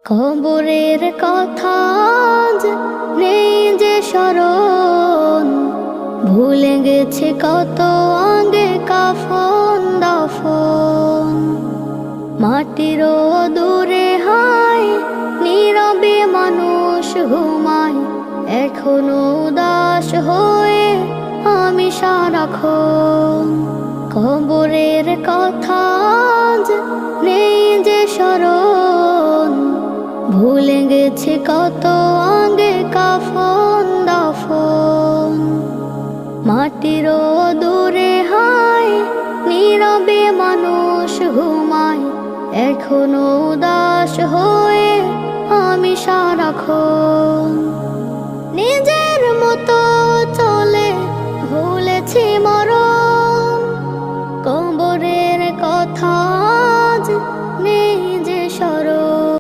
কবরের কথা আজ নেই যে স্মরণ, ভুলে গেছে কত আগে কাফন দাফন। মাটির দূরে হায় নীরবে মানুষ ঘুমায়, এখনো উদাস হয়ে আমি সারাক্ষণ। কবরের কথা আজ নেই যে স্মরণ, ভুলে গেছে কত আগে কাফন দাফন। মাটির দূরে হায় নীরবে মানুষ ঘুমায়, এখনো উদাস হয়ে আমি সারাক্ষণ। নিজের মতো